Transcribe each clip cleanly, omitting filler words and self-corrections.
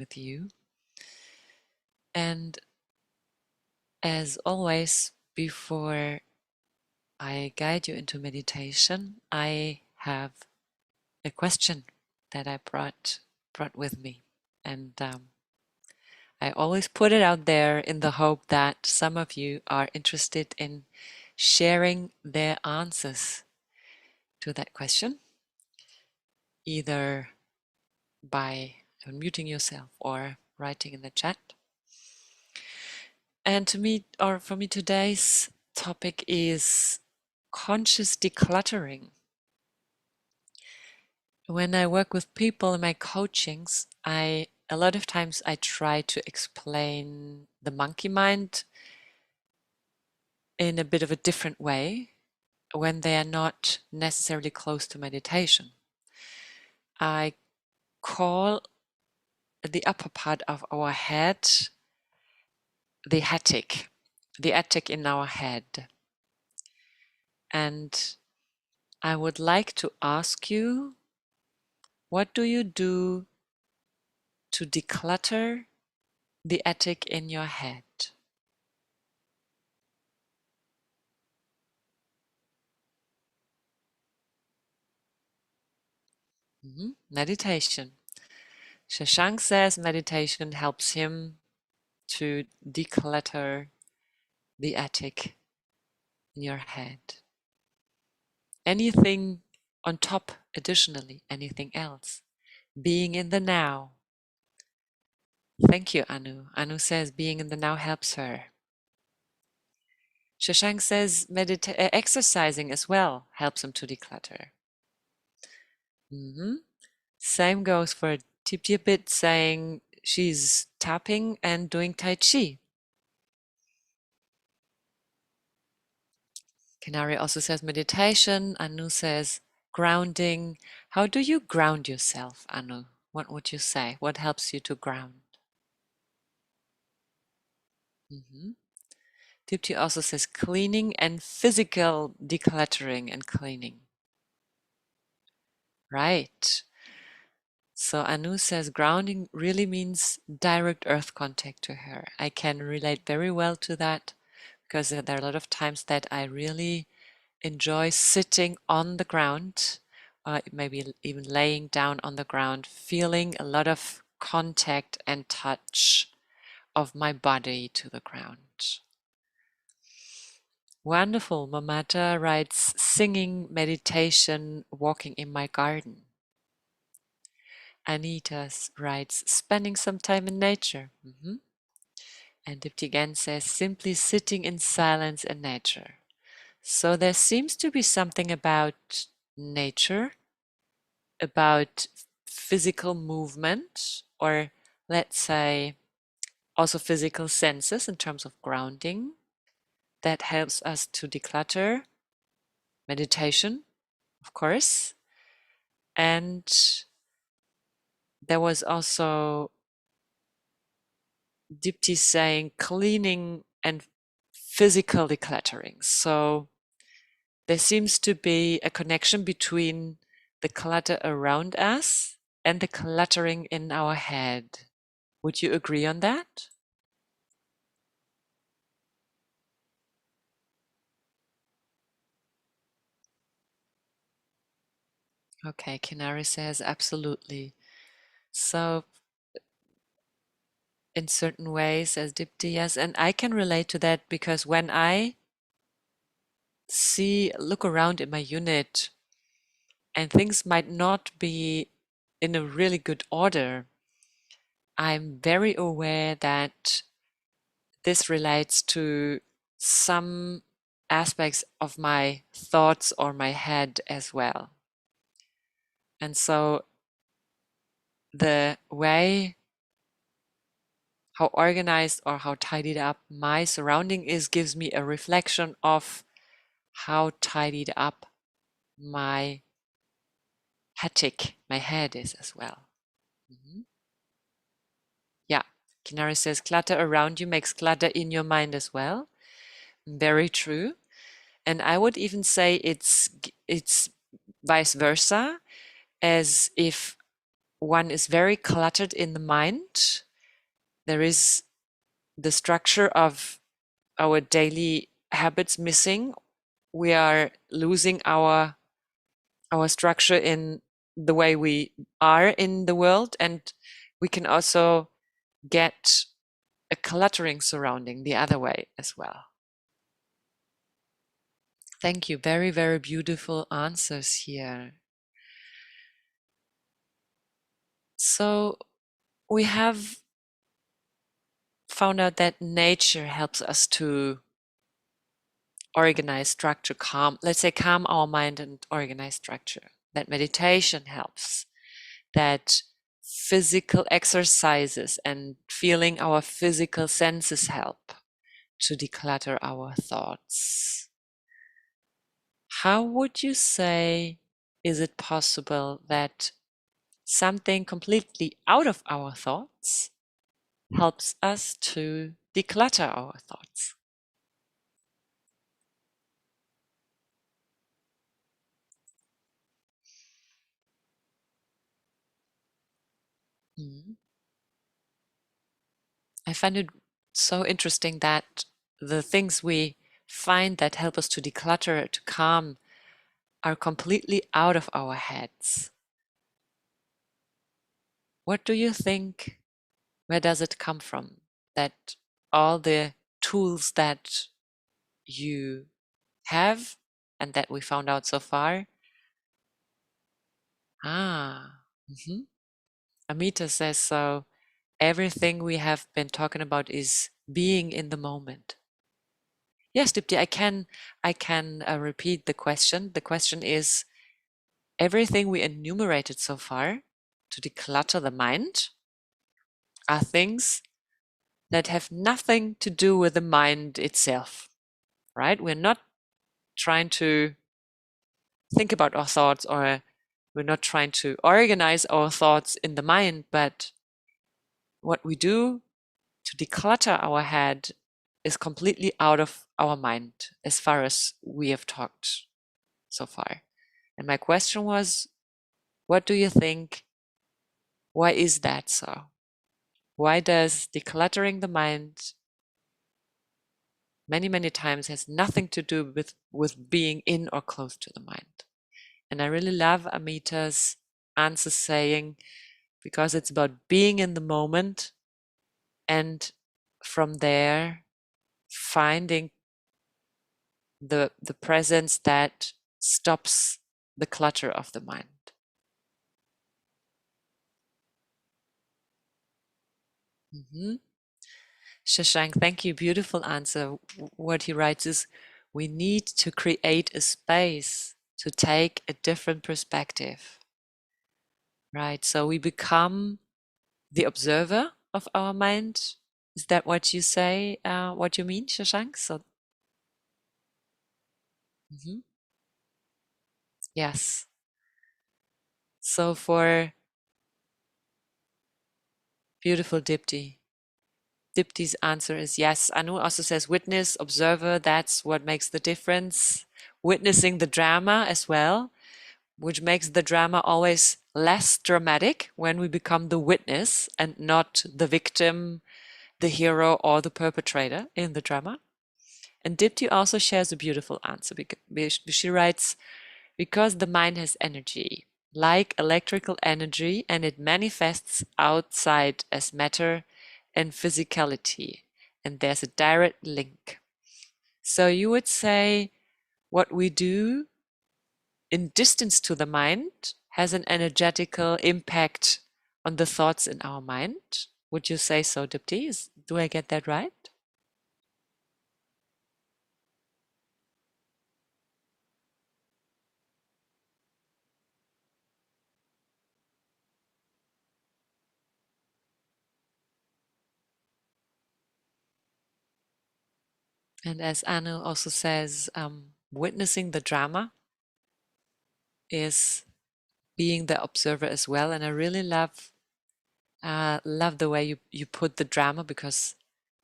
with you. And as always, before I guide you into meditation, I have a question that I brought with me. And I always put it out there in the hope that some of you are interested in sharing their answers to that question, either by unmuting yourself or writing in the chat. And for me, today's topic is conscious decluttering. When I work with people in my coachings, a lot of times I try to explain the monkey mind in a bit of a different way when they are not necessarily close to meditation. I call the upper part of our head the attic in our head. And I would like to ask you, what do you do to declutter the attic in your head? Meditation. Shashank says meditation helps him to declutter the attic in your head. Anything on top, additionally, anything else? Being in the now. Thank you, Anu. Anu says being in the now helps her. Shashank says exercising as well helps him to declutter. Same goes for Tipti a bit, saying she's tapping and doing Tai Chi. Canary also says meditation. Anu says grounding. How do you ground yourself, Anu? What would you say? What helps you to ground? Tipti also says cleaning and physical decluttering and cleaning. Right. So Anu says grounding really means direct earth contact to her. I can relate very well to that because there are a lot of times that I really enjoy sitting on the ground, maybe even laying down on the ground, feeling a lot of contact and touch of my body to the ground. Wonderful. Mamata writes, singing, meditation, walking in my garden. Anita writes, spending some time in nature. And Dipti again says, simply sitting in silence and nature. So there seems to be something about nature, about physical movement, or let's say also physical senses in terms of grounding, that helps us to declutter. Meditation, of course. And there was also Dipti saying cleaning and physical decluttering. So there seems to be a connection between the clutter around us and the cluttering in our head. Would you agree on that? Okay, Kinari says absolutely. So in certain ways, as Dipti, yes, and I can relate to that because when I look around in my unit and things might not be in a really good order, I'm very aware that this relates to some aspects of my thoughts or my head as well. And so the way how organized or how tidied up my surrounding is gives me a reflection of how tidied up my attic, my head is as well. Yeah, Kinari says clutter around you makes clutter in your mind as well. Very true. And I would even say it's vice versa, as if one is very cluttered in the mind, there is the structure of our daily habits missing. We are losing our structure in the way we are in the world, and we can also get a cluttering surrounding the other way as well. Thank you. Very, very beautiful answers here. So we have found out that nature helps us to organize, structure, calm, let's say calm our mind and organize structure. That meditation helps, that physical exercises and feeling our physical senses help to declutter our thoughts. How would you say, is it possible that something completely out of our thoughts helps us to declutter our thoughts? Mhm. I find it so interesting that the things we find that help us to declutter, to calm, are completely out of our heads. What do you think? Where does it come from? That all the tools that you have and that we found out so far. Mhm. Amita says so. Everything we have been talking about is being in the moment. Yes, Dipti, I can repeat the question. The question is, everything we enumerated so far to declutter the mind are things that have nothing to do with the mind itself, right? We're not trying to think about our thoughts, or we're not trying to organize our thoughts in the mind, but what we do to declutter our head is completely out of our mind as far as we have talked so far. And my question was, what do you think? Why is that so? Why does decluttering the mind many, many times has nothing to do with being in or close to the mind? And I really love Amita's answer saying, because it's about being in the moment, and from there finding the presence that stops the clutter of the mind. Mm-hmm. Shashank, thank you. Beautiful answer. What he writes is, we need to create a space to take a different perspective. Right. So we become the observer of our mind. Is that what you say? What you mean, Shashank? So, mhm. Yes. So for beautiful Dipti. Dipti's answer is yes. Anu also says witness, observer, that's what makes the difference. Witnessing the drama as well, which makes the drama always less dramatic when we become the witness and not the victim, the hero, or the perpetrator in the drama. And Dipti also shares a beautiful answer. She writes, because the mind has energy, like electrical energy, and it manifests outside as matter and physicality, and there's a direct link. So you would say what we do in distance to the mind has an energetical impact on the thoughts in our mind. Would you say so, Dipti? Do I get that right? And as Anu also says, witnessing the drama is being the observer as well. And I really love the way you put the drama, because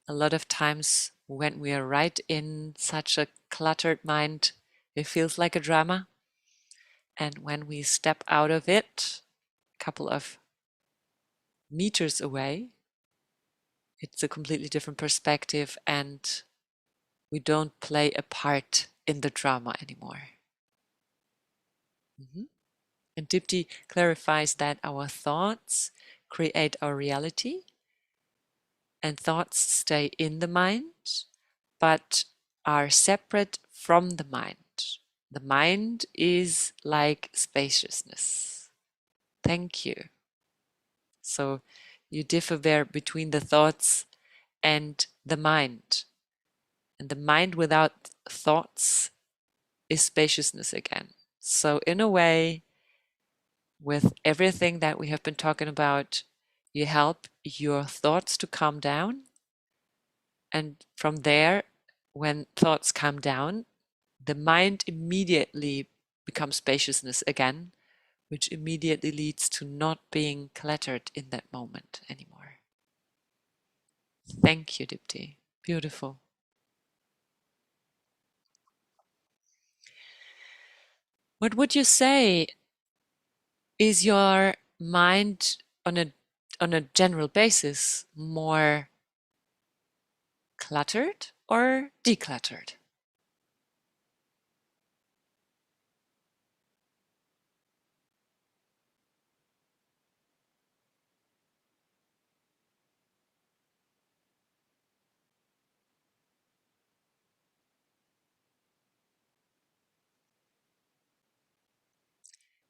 a lot of times when we are right in such a cluttered mind, it feels like a drama. And when we step out of it, a couple of meters away, it's a completely different perspective, and we don't play a part in the drama anymore. Mhm. And Dipti clarifies that our thoughts create our reality, and thoughts stay in the mind, but are separate from the mind. The mind is like spaciousness. Thank you. So you differ there between the thoughts and the mind. And the mind without thoughts is spaciousness again. So in a way, with everything that we have been talking about, you help your thoughts to calm down. And from there, when thoughts calm down, the mind immediately becomes spaciousness again, which immediately leads to not being cluttered in that moment anymore. Thank you, Dipti. Beautiful. What would you say is your mind on a general basis more cluttered or decluttered?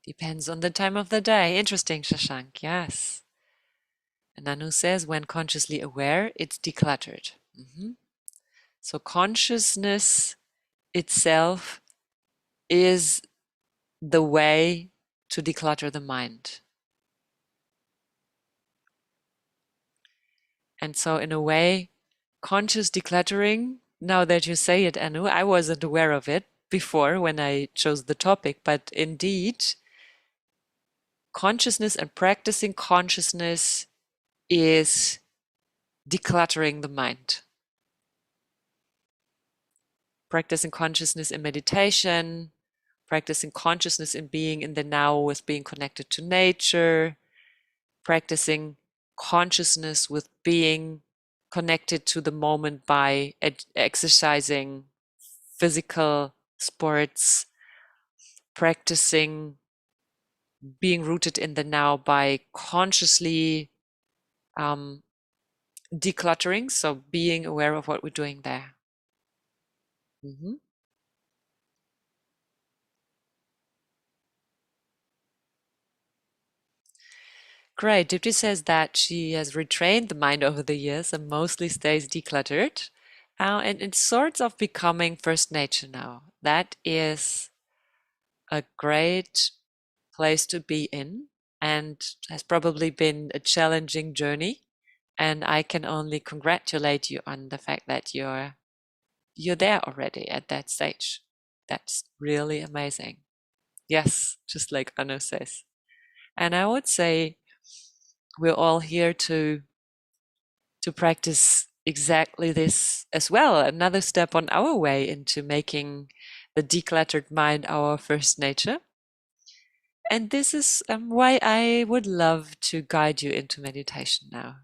Depends on the time of the day. Interesting, Shashank. Yes. And Anu says, when consciously aware, it's decluttered. So consciousness itself is the way to declutter the mind. And so in a way, conscious decluttering, now that you say it, Anu, I wasn't aware of it before when I chose the topic, but indeed, consciousness and practicing consciousness is decluttering the mind. Practicing consciousness in meditation, practicing consciousness in being in the now with being connected to nature, practicing consciousness with being connected to the moment by exercising physical sports, practicing being rooted in the now by consciously um, decluttering, so being aware of what we're doing there. Mhm. Great. Dipti says that she has retrained the mind over the years and mostly stays decluttered. And it's sort of becoming first nature now. That is a great place to be in and has probably been a challenging journey. And I can only congratulate you on the fact that you're there already at that stage. That's really amazing. Yes, just like Anu says. And I would say we're all here to practice exactly this as well. Another step on our way into making the decluttered mind our first nature. And this is why I would love to guide you into meditation now.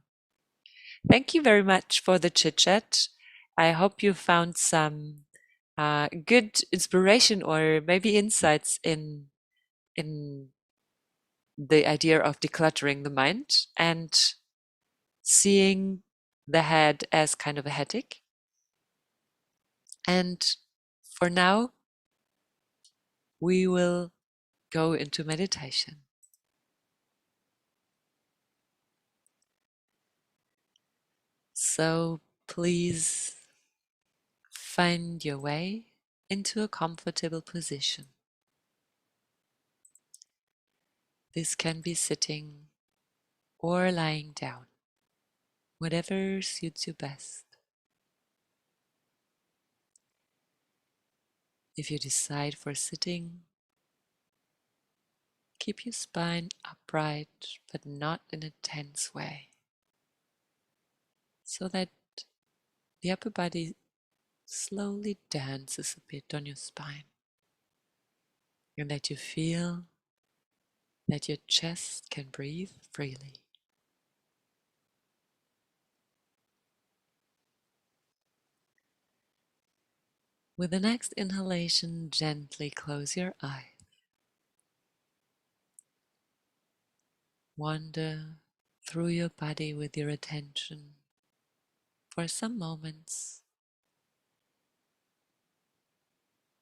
Thank you very much for the chit chat. I hope you found some good inspiration or maybe insights in the idea of decluttering the mind and seeing the head as kind of a headache. And for now, we will go into meditation. So please find your way into a comfortable position. This can be sitting or lying down, whatever suits you best. If you decide for sitting, keep your spine upright, but not in a tense way, so that the upper body slowly dances a bit on your spine, and that you feel that your chest can breathe freely. With the next inhalation, gently close your eyes. Wander through your body with your attention for some moments.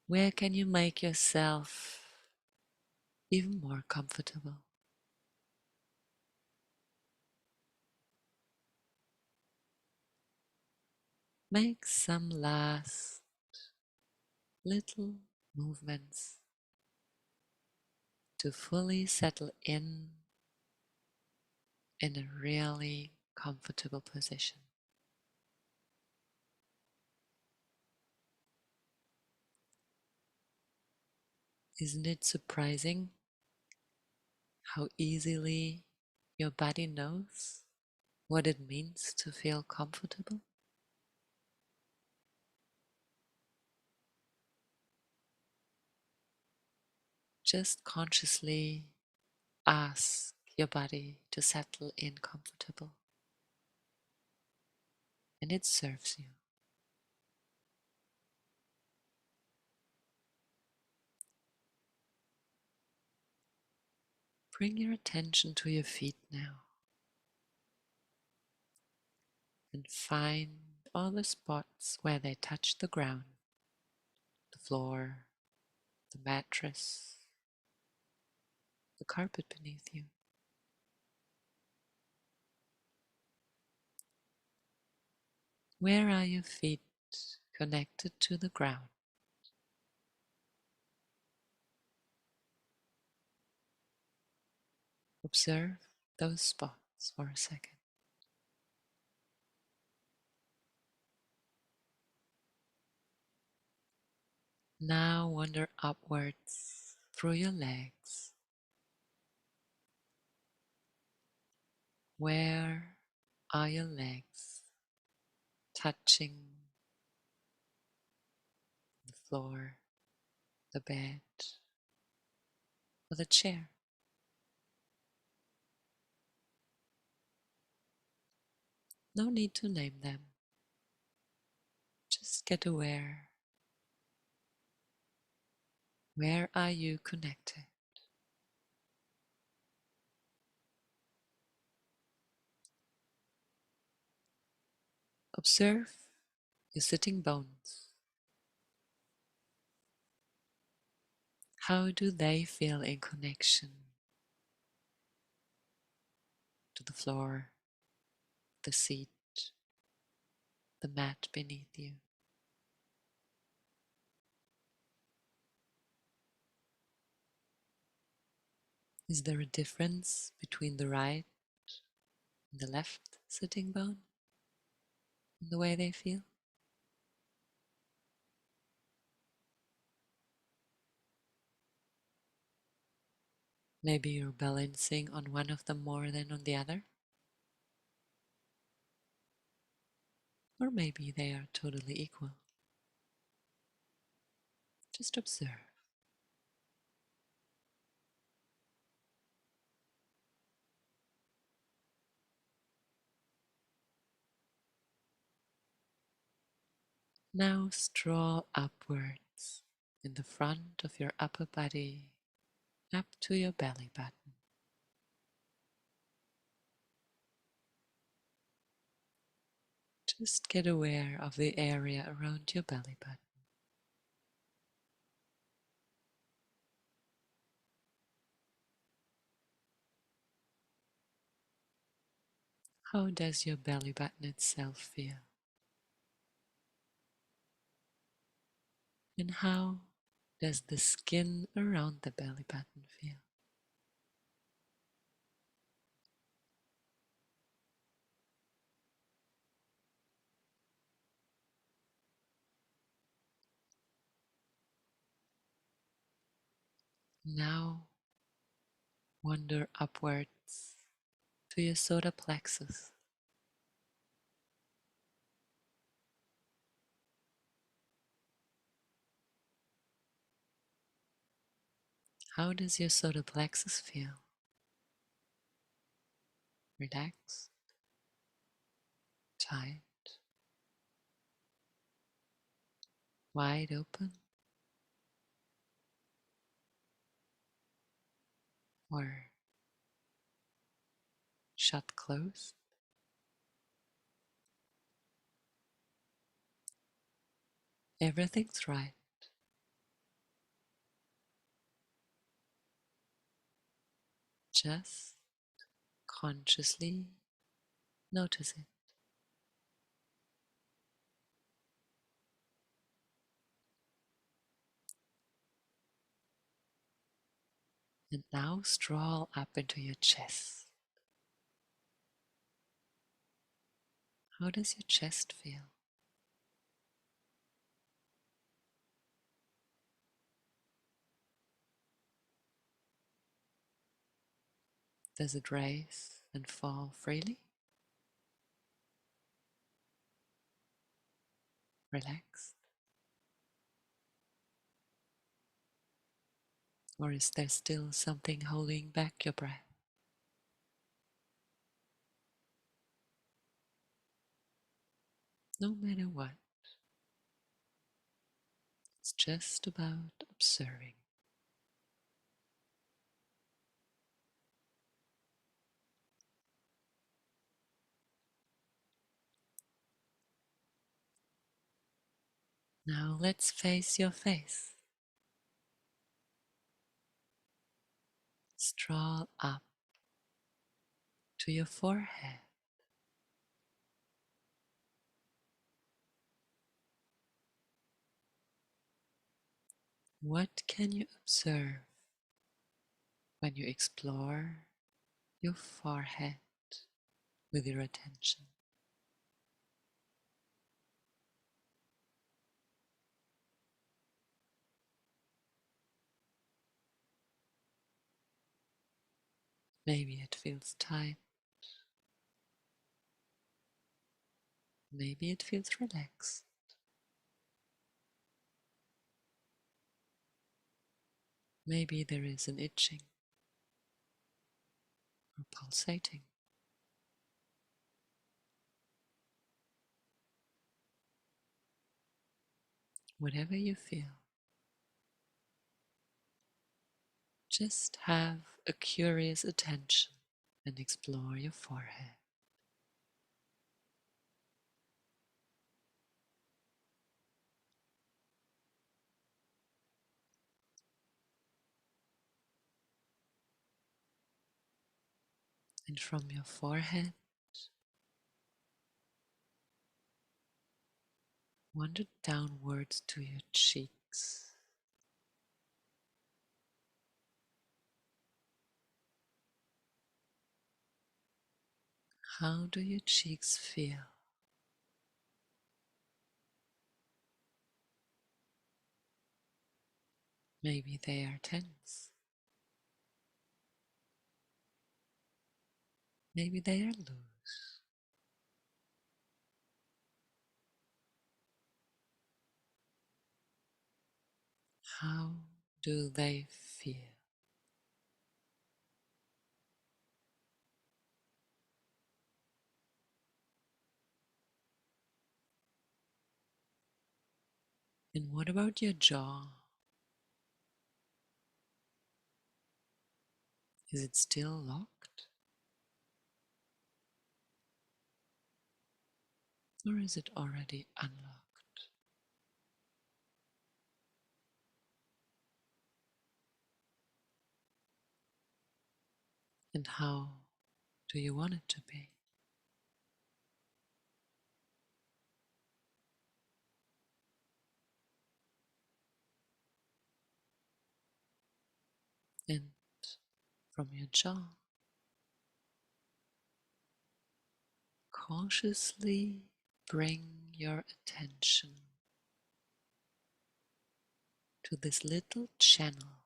Where can you make yourself even more comfortable? Make some last little movements to fully settle in a really comfortable position. Isn't it surprising how easily your body knows what it means to feel comfortable? Just consciously ask your body to settle in comfortable, and it serves you. Bring your attention to your feet now and find all the spots where they touch the ground, the floor, the mattress, the carpet beneath you. Where are your feet connected to the ground? Observe those spots for a second. Now wander upwards through your legs. Where are your legs touching the floor, the bed, or the chair? No need to name them. Just get aware. Where are you connected? Observe your sitting bones. How do they feel in connection to the floor, the seat, the mat beneath you? Is there a difference between the right and the left sitting bone in the way they feel? Maybe you're balancing on one of them more than on the other? Or maybe they are totally equal. Just observe. Now stroll upwards in the front of your upper body up to your belly button. Just get aware of the area around your belly button. How does your belly button itself feel? And how does the skin around the belly button feel? Now wander upwards to your solar plexus. How does your solar plexus feel? Relaxed? Tight? wide open or shut closed. Everything's right. Just consciously notice it. And now stroll up into your chest. How does your chest feel? Does it raise and fall freely? Relaxed? Or is there still something holding back your breath? No matter what, it's just about observing. Now let's face your face. Stroll up to your forehead. What can you observe when you explore your forehead with your attention? Maybe it feels tight. Maybe it feels relaxed. Maybe there is an itching or pulsating. Whatever you feel, just have a curious attention and explore your forehead. And from your forehead, wander downwards to your cheeks. How do your cheeks feel? Maybe they are tense. Maybe they are loose. How do they feel? And what about your jaw? Is it still locked? Or is it already unlocked? And how do you want it to be? And from your jaw, cautiously bring your attention to this little channel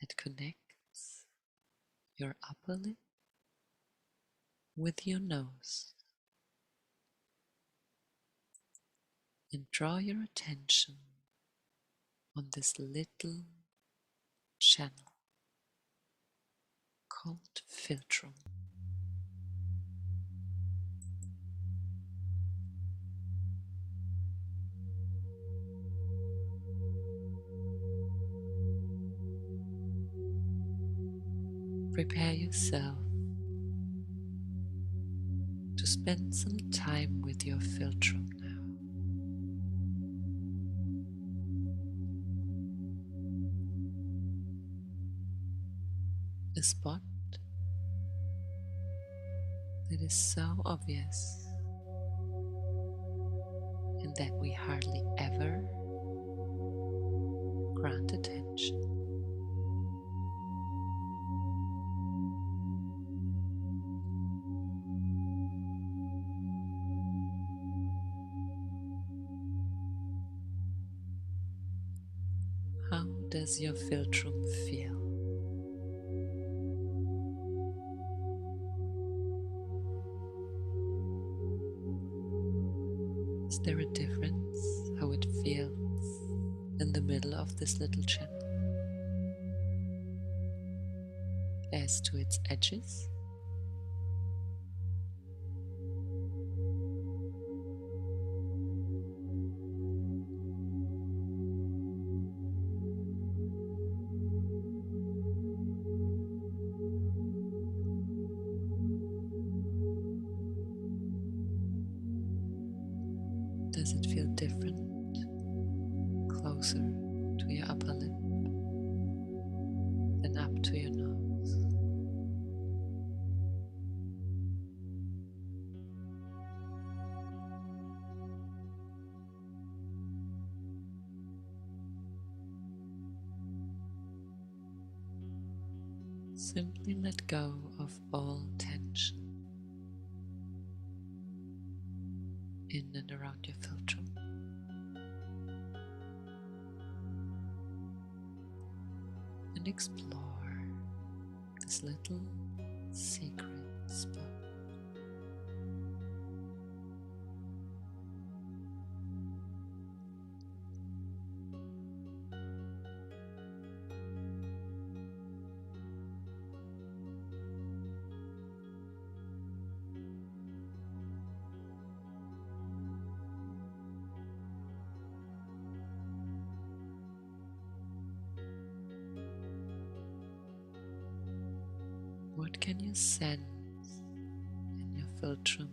that connects your upper lip with your nose, and draw your attention on this little channel called Philtrum. prepare yourself to spend some time with your Philtrum now. A spot that is so obvious and that we hardly ever grant attention. How does your Philtrum feel? Is there a difference how it feels in the middle of this little channel as to its edges? Does it feel different, closer to your upper lip than up to your nose? Simply let go of all tension in and around your Philtrum. And explore this little secret spot. What can you sense in your Philtrum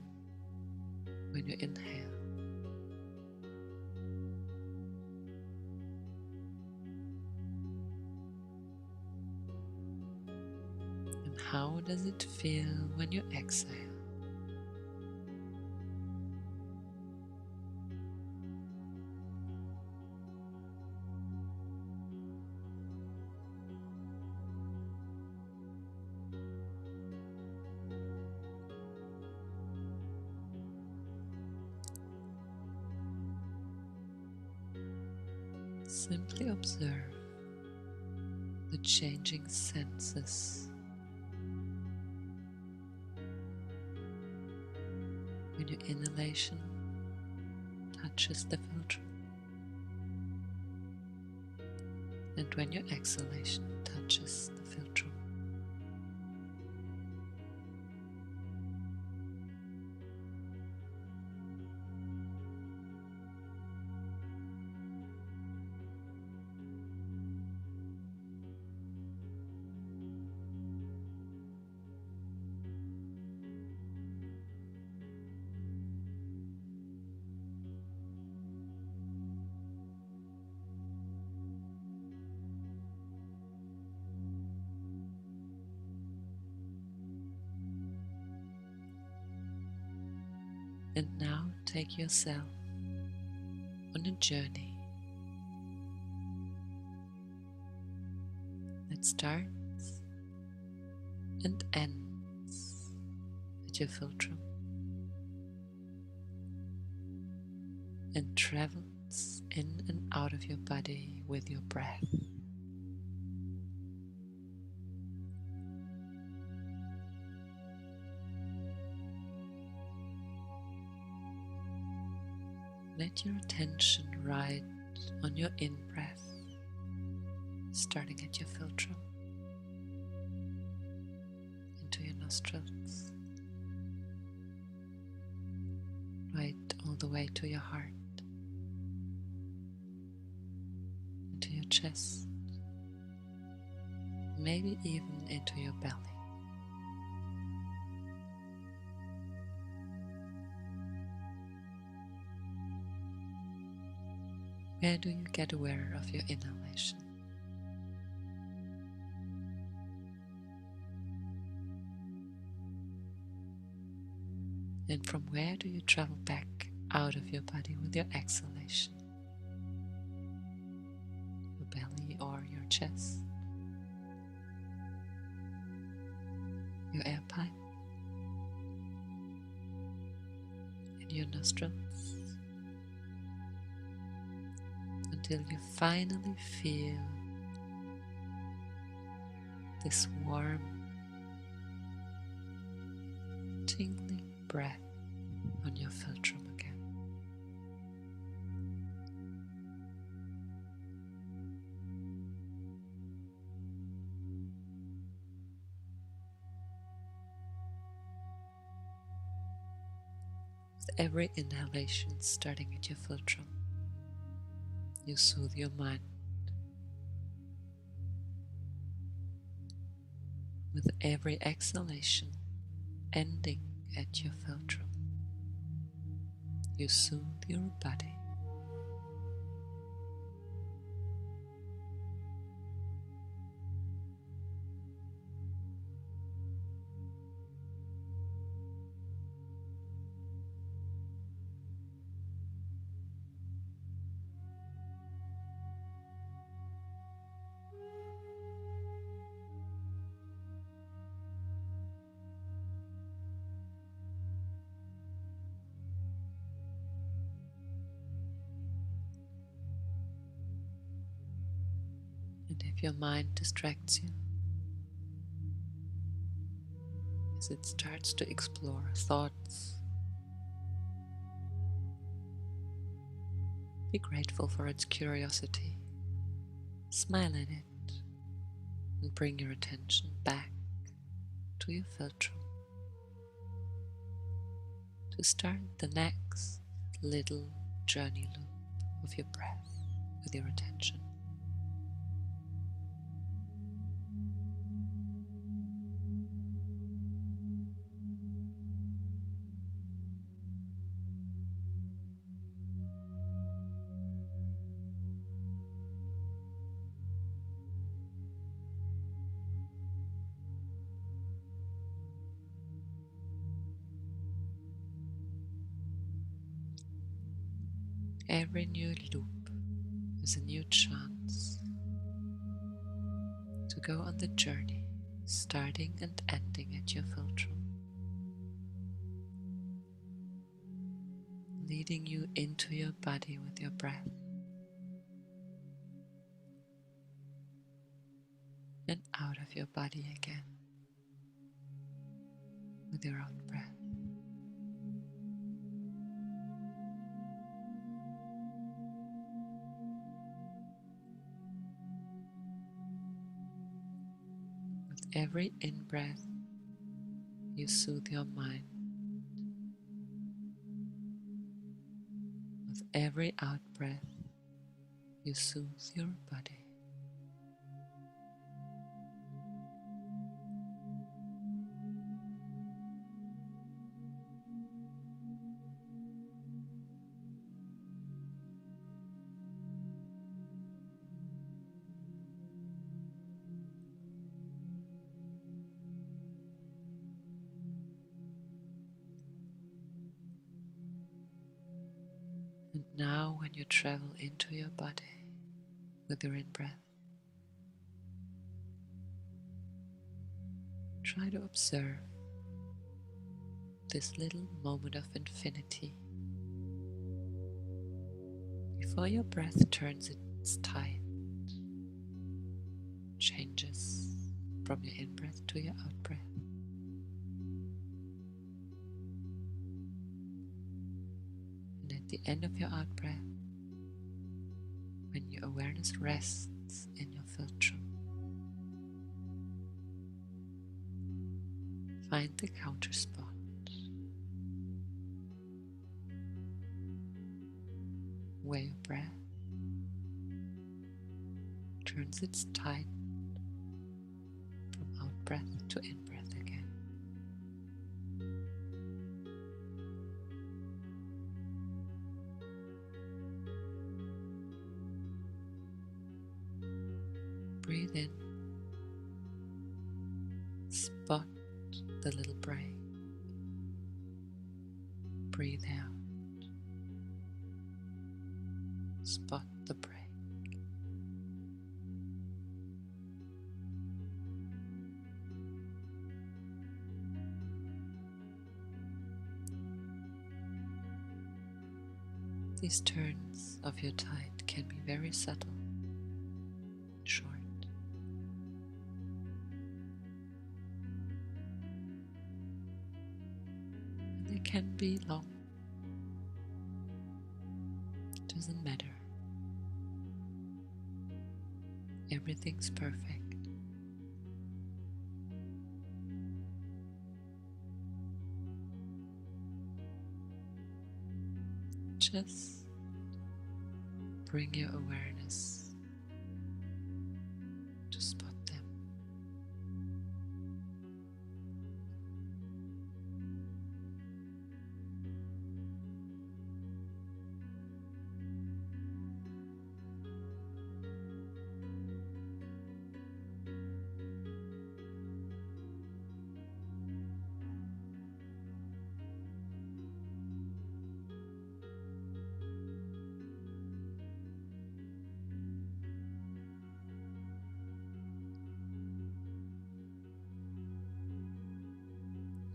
when you inhale? And how does it feel when you exhale? Simply observe the changing senses when your inhalation touches the Philtrum and when your exhalation touches the Philtrum. And now take yourself on a journey that starts and ends at your Philtrum and travels in and out of your body with your breath. Let your attention ride on your in-breath, starting at your Philtrum, into your nostrils, right all the way to your heart, into your chest, maybe even into your belly. Where do you get aware of your inhalation? And from where do you travel back out of your body with your exhalation? Your belly or your chest? Your air pipe? And your nostrils? Until you finally feel this warm, tingling breath on your philtrum again. With every inhalation starting at your philtrum, you soothe your mind. With every exhalation ending at your philtrum, you soothe your body. And if your mind distracts you, as it starts to explore thoughts, be grateful for its curiosity, smile at it, and bring your attention back to your philtrum to start the next little journey loop of your breath with your attention. Every new loop is a new chance to go on the journey, starting and ending at your philtrum, leading you into your body with your breath and out of your body again with your out breath. With every in-breath, you soothe your mind. With every out-breath, you soothe your body. And now when you travel into your body with your in-breath, try to observe this little moment of infinity before your breath turns its tide, changes from your in-breath to your out-breath. And at the end of your out-breath, when your awareness rests in your philtrum, find the counter spot where your breath turns its tide from out-breath to in-breath again. Breathe in. Spot the little break. Breathe out. Spot the break. These turns of your tide can be very subtle, short. And they can be long. Doesn't matter. Everything's perfect. Just bring your awareness to spot them.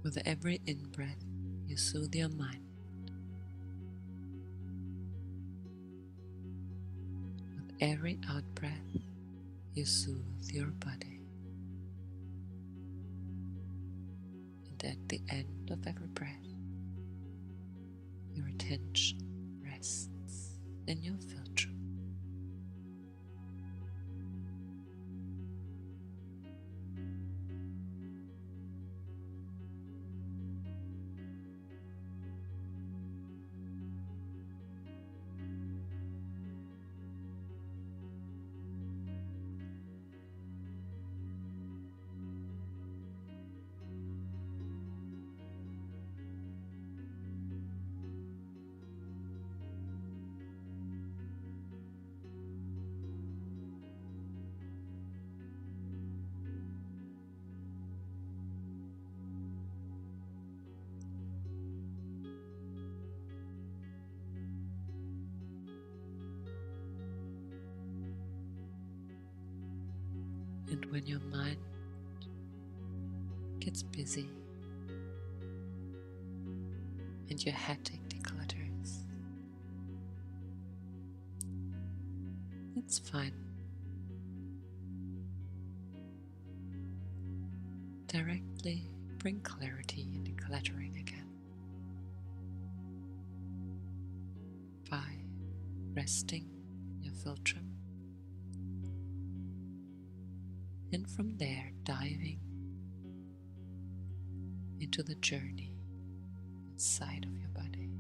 With every in-breath, you soothe your mind. With every out-breath, you soothe your body. And at the end of every breath, your attention rests in your Philtrum. And when your mind gets busy and your headache declutters, it's fine. Directly bring clarity in decluttering again by resting your Philtrum. And from there, diving into the journey inside of your body.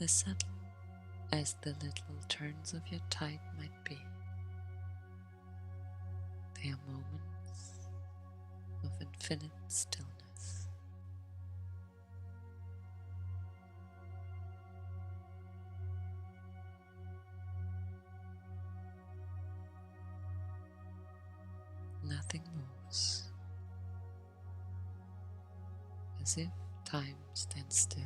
As subtle as the little turns of your tide might be, they are moments of infinite stillness. Nothing moves, as if time stands still.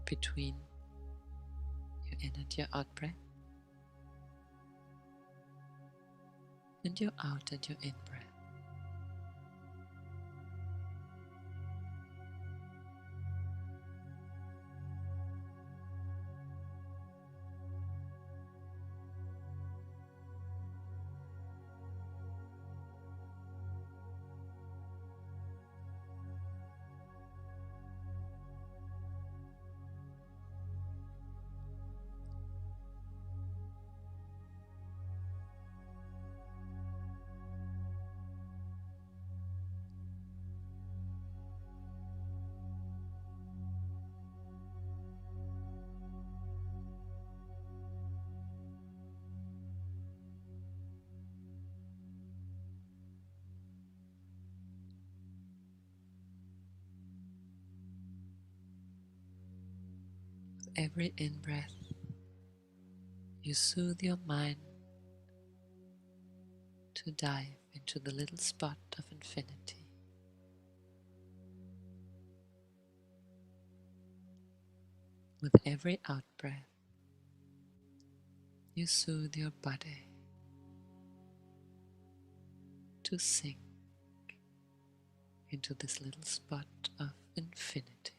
Between your in and your out breath, and your out and your in breath. every in-breath, you soothe your mind to dive into the little spot of infinity. With every out-breath, you soothe your body to sink into this little spot of infinity.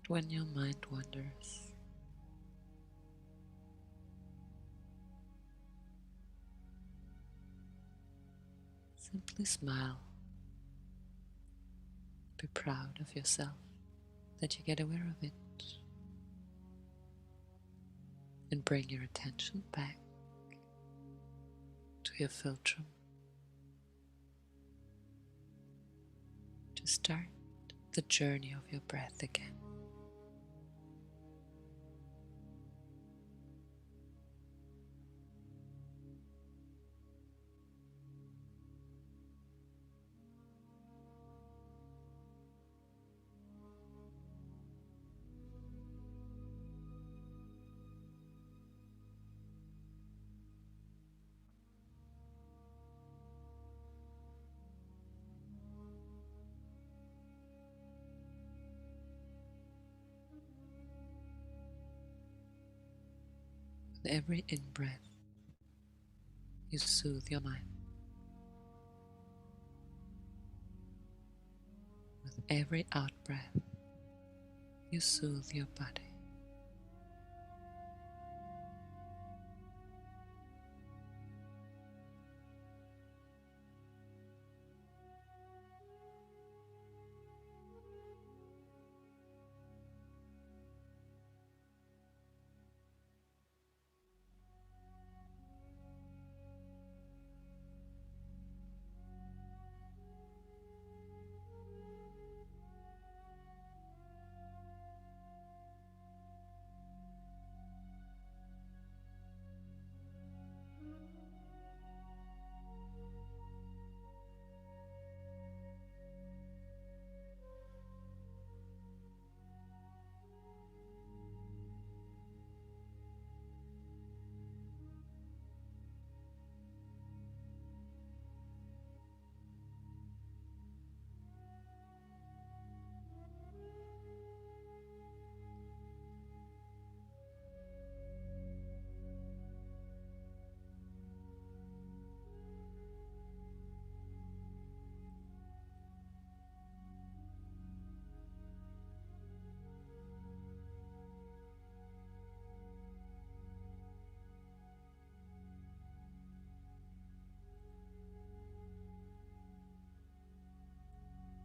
When your mind wanders, simply smile. Be proud of yourself that you get aware of it, and bring your attention back to your Philtrum to start the journey of your breath again. With every in-breath, you soothe your mind. With every out-breath, you soothe your body.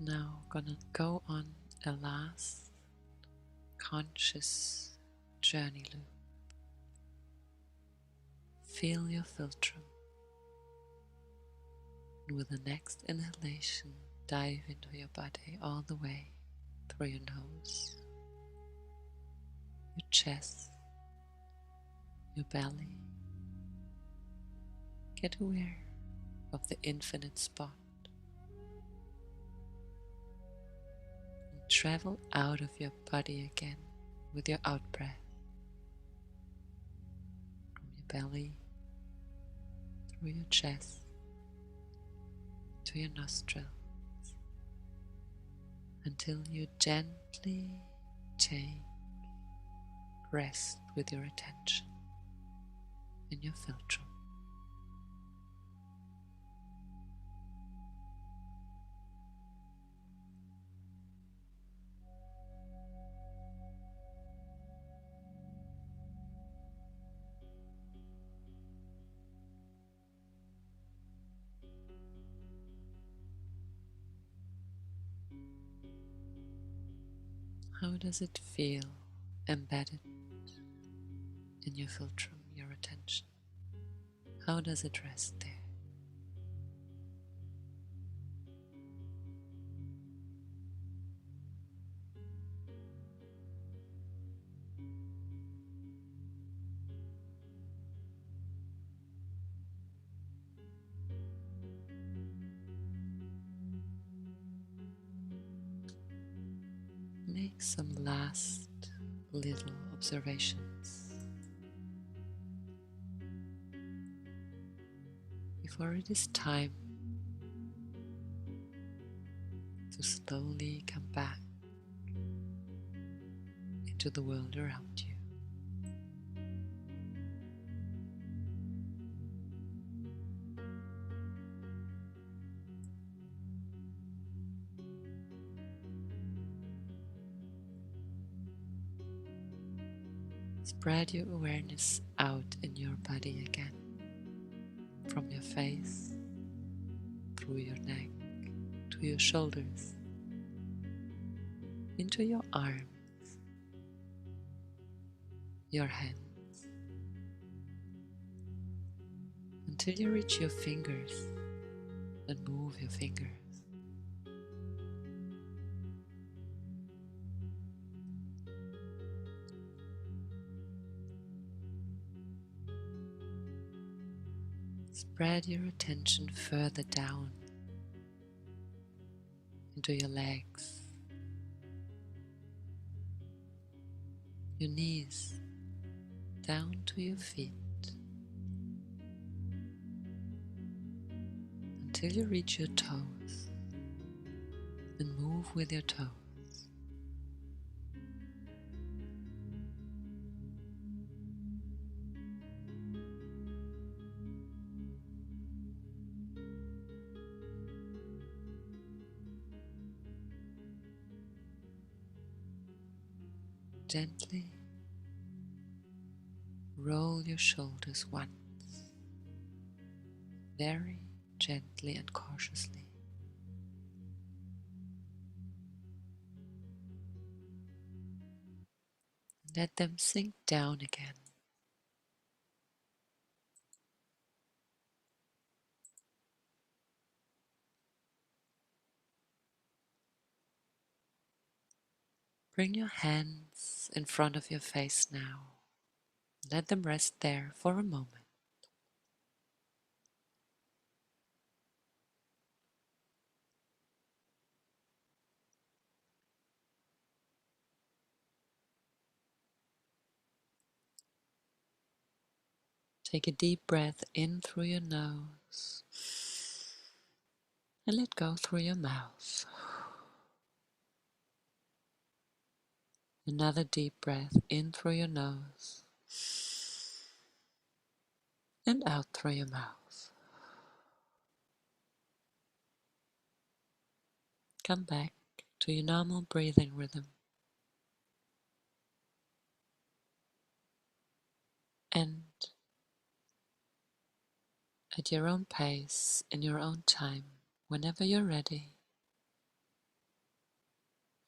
Now gonna go on a last conscious journey loop. Feel your Philtrum, and with the next inhalation, dive into your body all the way through your nose, your chest, your belly. Get aware of the infinite spot and travel out of your body again with your out-breath from your belly through your chest to your nostrils until you gently take rest with your attention in your Philtrum. does it feel embedded in your philtrum, your attention? How does it rest there? Make some last little observations before it is time to slowly come back into the world around you. Spread your awareness out in your body again, from your face, through your neck, to your shoulders, into your arms, your hands, until you reach your fingers and move your fingers. Spread your attention further down into your legs, your knees, down to your feet, until you reach your toes and move with your toes. Gently roll your shoulders once, very gently and cautiously. Let them sink down again. Bring your hands in front of your face now. Let them rest there for a moment. Take a deep breath in through your nose and let go through your mouth. Another deep breath in through your nose and out through your mouth. Come back to your normal breathing rhythm and at your own pace, in your own time, whenever you're ready,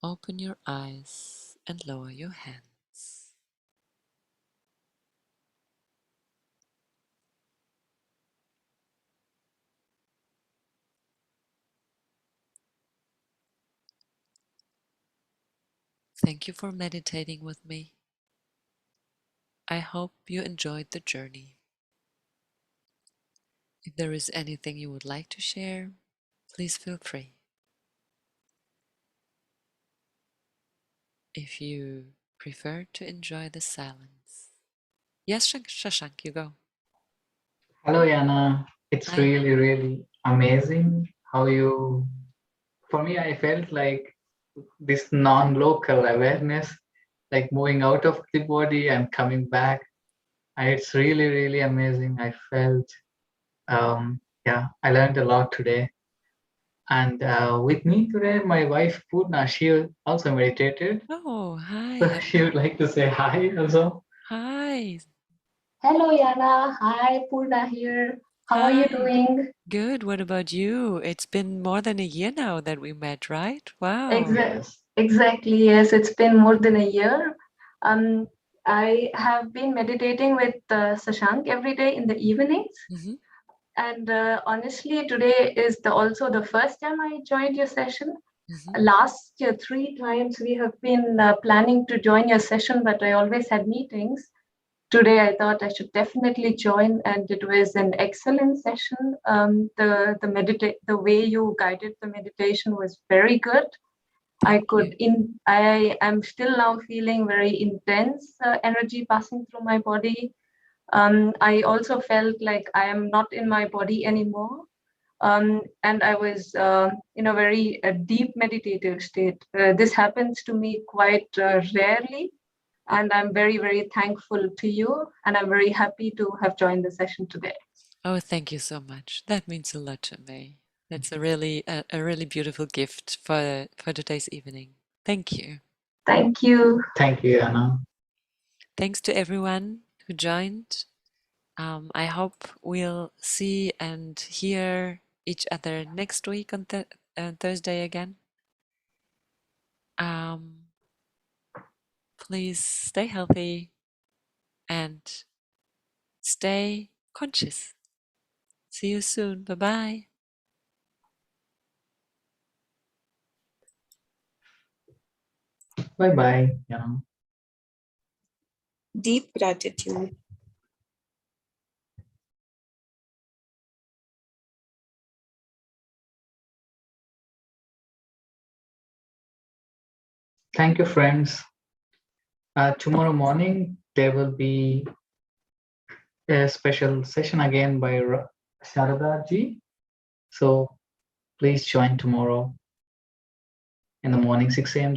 open your eyes and lower your hands. Thank you for meditating with me. I hope you enjoyed the journey. If there is anything you would like to share, please feel free. If you prefer to enjoy the silence. Yes, Shashank, you go. Hello, Jana. It's Hi. really, really amazing how you, for me, I felt like this non-local awareness, like moving out of the body and coming back. And it's really, really amazing. I felt, yeah, I learned a lot today. And with me today, my wife Purna, she also meditated. Oh, So hi. she would like to say hi also. Hi. Hello, Yana. Hi, Purna here. How are you Hi. doing? Good. What about you? It's been more than a year now that we met, right? Wow. Exact, Yes. Exactly, yes. It's been more than a year. Um, I have been meditating with Sashank every day in the evenings. Hmm. And honestly, today is also the first time I joined your session. Hmm. Last year, 3 times we have been planning to join your session, but I always had meetings. Today, I thought I should definitely join, and it was an excellent session. The way you guided the meditation was very good. Thank you. I am still now feeling very intense energy passing through my body. I also felt like I am not in my body anymore. And I was in a very deep meditative state. This happens to me quite rarely, and I'm very, very thankful to you, and I'm very happy to have joined the session today. Oh, thank you so much. That means a lot to me. That's a really beautiful gift for today's evening. Thank you. Thank you. Thank you, Jana. Thanks to everyone who joined. I hope we'll see and hear each other next week on Thursday again. Um, please stay healthy and stay conscious. See you soon. Bye bye. Bye bye, Jana. Deep gratitude. Thank you, friends. Tomorrow morning, there will be a special session again by Sharada ji. So please join tomorrow in the morning, 6 a.m.